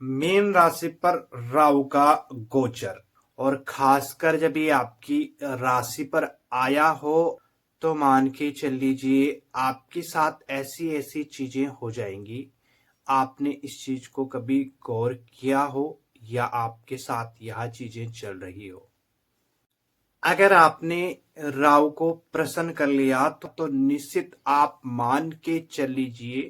Mean राशि पर राहु का गोचर और खासकर जब ये आपकी राशि पर आया हो तो मान के चल लीजिए आपके साथ ऐसी ऐसी चीजें हो जाएंगी। आपने इस चीज को कभी गौर किया हो या आपके साथ यह चीजें चल रही हो। अगर आपने राहु को प्रसन्न कर लिया तो निश्चित आप मान के चल लीजिए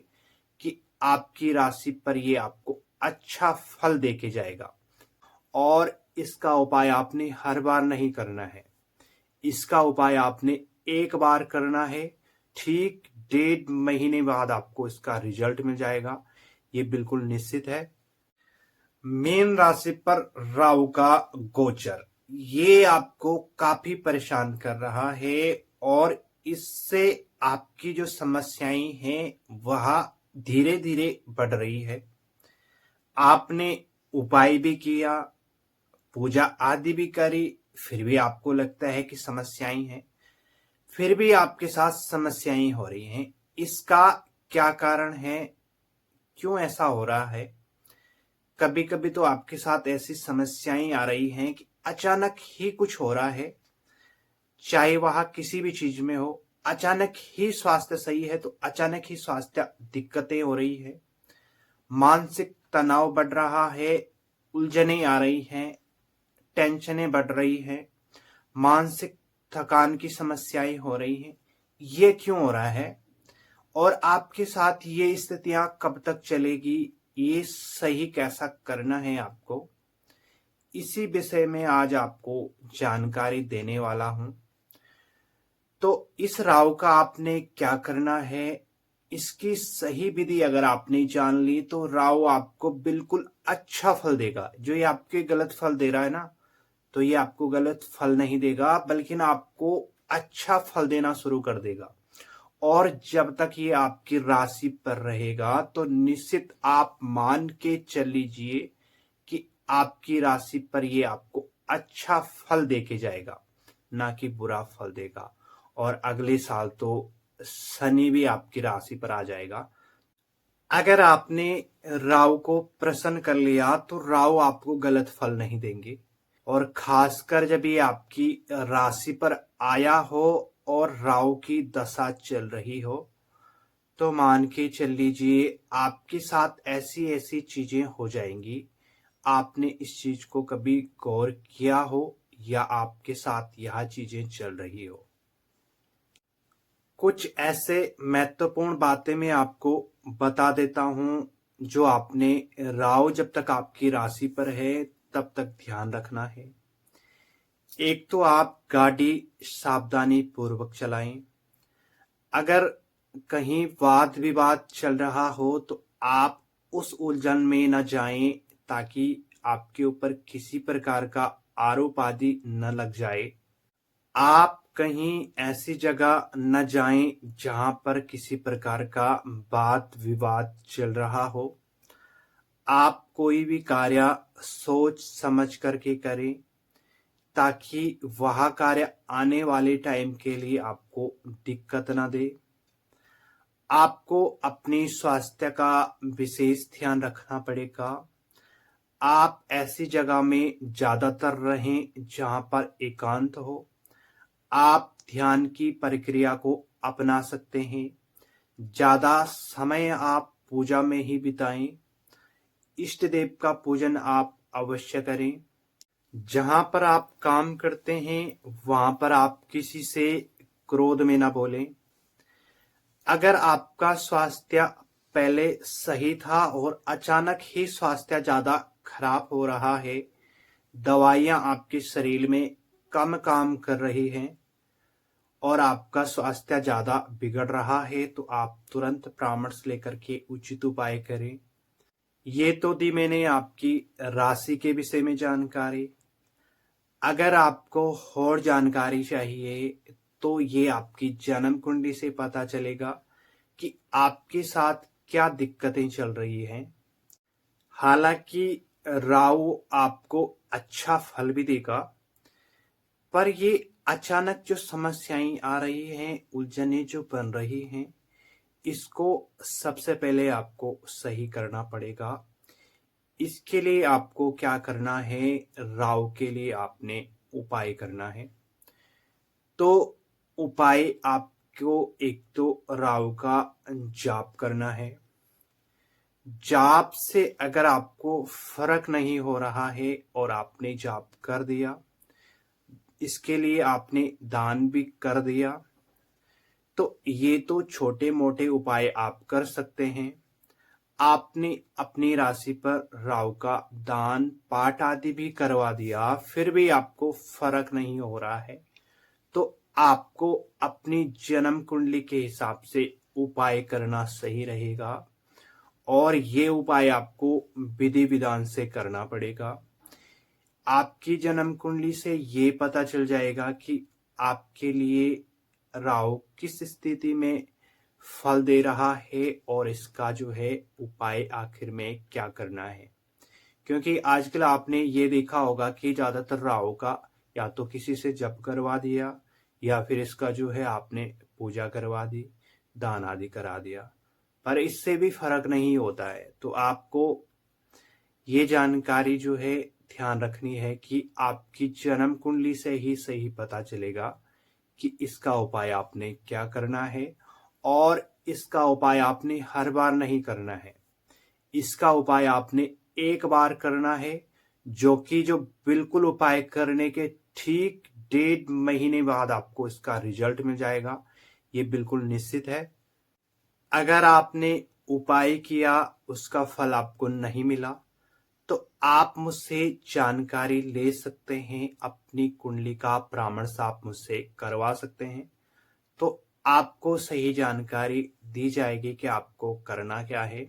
कि आपकी राशि पर ये आपको अच्छा फल देके जाएगा। और इसका उपाय आपने हर बार नहीं करना है, इसका उपाय आपने एक बार करना है। ठीक 1.5 महीने बाद आपको इसका रिजल्ट मिल जाएगा, ये बिल्कुल निश्चित है। मीन राशि पर राहु का गोचर ये आपको काफी परेशान कर रहा है और इससे आपकी जो समस्याएं हैं वह धीरे धीरे बढ़ रही है। आपने उपाय भी किया, पूजा आदि भी करी, फिर भी आपको लगता है कि समस्याएं हैं, फिर भी आपके साथ समस्याएं हो रही हैं। इसका क्या कारण है, क्यों ऐसा हो रहा है? कभी कभी तो आपके साथ ऐसी समस्याएं आ रही हैं कि अचानक ही कुछ हो रहा है, चाहे वह किसी भी चीज में हो। अचानक ही स्वास्थ्य सही है तो अचानक ही स्वास्थ्य दिक्कतें हो रही है, मानसिक तनाव बढ़ रहा है, उलझनें आ रही हैं, टेंशनें बढ़ रही हैं, मानसिक थकान की समस्याएं हो रही हैं। ये क्यों हो रहा है और आपके साथ ये स्थितियां कब तक चलेगी, ये सही कैसा करना है आपको, इसी विषय में आज आपको जानकारी देने वाला हूं। तो इस राहु का आपने क्या करना है, इसकी सही विधि अगर आपने जान ली तो राहु आपको बिल्कुल अच्छा फल देगा। जो ये आपके गलत फल दे रहा है ना, तो ये आपको गलत फल नहीं देगा बल्कि ना आपको अच्छा फल देना शुरू कर देगा। और जब तक ये आपकी राशि पर रहेगा तो निश्चित आप मान के चल लीजिए कि आपकी राशि पर ये आपको अच्छा फल देके जाएगा, ना कि बुरा फल देगा। और अगले साल तो शनि भी आपकी राशि पर आ जाएगा। अगर आपने राहु को प्रसन्न कर लिया तो राहु आपको गलत फल नहीं देंगे। और खासकर जब ये आपकी राशि पर आया हो और राहु की दशा चल रही हो तो मान के चल लीजिए आपके साथ ऐसी ऐसी चीजें हो जाएंगी। आपने इस चीज को कभी गौर किया हो या आपके साथ यह चीजें चल रही हो। कुछ ऐसे महत्वपूर्ण बातें मैं आपको बता देता हूं जो आपने राहु जब तक आपकी राशि पर है तब तक ध्यान रखना है। एक तो आप गाड़ी सावधानी पूर्वक चलाएं। अगर कहीं वाद विवाद चल रहा हो तो आप उस उलझन में न जाएं ताकि आपके ऊपर किसी प्रकार का आरोप आदि न लग जाए। आप कहीं ऐसी जगह न जाएं जहां पर किसी प्रकार का वाद विवाद चल रहा हो। आप कोई भी कार्य सोच समझ करके करें ताकि वह कार्य आने वाले टाइम के लिए आपको दिक्कत ना दे। आपको अपने स्वास्थ्य का विशेष ध्यान रखना पड़ेगा। आप ऐसी जगह में ज्यादातर रहें जहां पर एकांत हो। आप ध्यान की प्रक्रिया को अपना सकते हैं। ज्यादा समय आप पूजा में ही बिताएं। इष्ट देव का पूजन आप अवश्य करें। जहां पर आप काम करते हैं वहां पर आप किसी से क्रोध में ना बोलें। अगर आपका स्वास्थ्य पहले सही था और अचानक ही स्वास्थ्य ज्यादा खराब हो रहा है, दवाइयां आपके शरीर में कम काम कर रही हैं और आपका स्वास्थ्य ज्यादा बिगड़ रहा है तो आप तुरंत परामर्श लेकर के उचित उपाय करें। ये तो दी मैंने आपकी राशि के विषय में जानकारी। अगर आपको और जानकारी चाहिए तो ये आपकी जन्म कुंडली से पता चलेगा कि आपके साथ क्या दिक्कतें चल रही हैं। हालांकि राहु आपको अच्छा फल भी देगा, पर ये अचानक जो समस्याएं आ रही हैं, उलझनें जो बन रही हैं, इसको सबसे पहले आपको सही करना पड़ेगा। इसके लिए आपको क्या करना है, राहु के लिए आपने उपाय करना है। तो उपाय आपको एक तो राहु का जाप करना है। जाप से अगर आपको फर्क नहीं हो रहा है और आपने जाप कर दिया, इसके लिए आपने दान भी कर दिया, तो ये तो छोटे मोटे उपाय आप कर सकते हैं। आपने अपनी राशि पर राहु का दान पाठ आदि भी करवा दिया, फिर भी आपको फर्क नहीं हो रहा है, तो आपको अपनी जन्म कुंडली के हिसाब से उपाय करना सही रहेगा। और ये उपाय आपको विधि विधान से करना पड़ेगा। आपकी जन्म कुंडली से ये पता चल जाएगा कि आपके लिए राहु किस स्थिति में फल दे रहा है और इसका जो है उपाय आखिर में क्या करना है। क्योंकि आजकल आपने ये देखा होगा कि ज्यादातर राहु का या तो किसी से जप करवा दिया या फिर इसका जो है आपने पूजा करवा दी, दान आदि करा दिया, पर इससे भी फर्क नहीं होता है। तो आपको ये जानकारी जो है ध्यान रखनी है कि आपकी जन्म कुंडली से ही सही पता चलेगा कि इसका उपाय आपने क्या करना है। और इसका उपाय आपने हर बार नहीं करना है, इसका उपाय आपने एक बार करना है, जो बिल्कुल उपाय करने के ठीक 1.5 महीने बाद आपको इसका रिजल्ट मिल जाएगा, ये बिल्कुल निश्चित है। अगर आपने उपाय किया, उसका फल आपको नहीं मिला, तो आप मुझसे जानकारी ले सकते हैं, अपनी कुंडली का परामर्श आप मुझसे करवा सकते हैं। तो आपको सही जानकारी दी जाएगी कि आपको करना क्या है।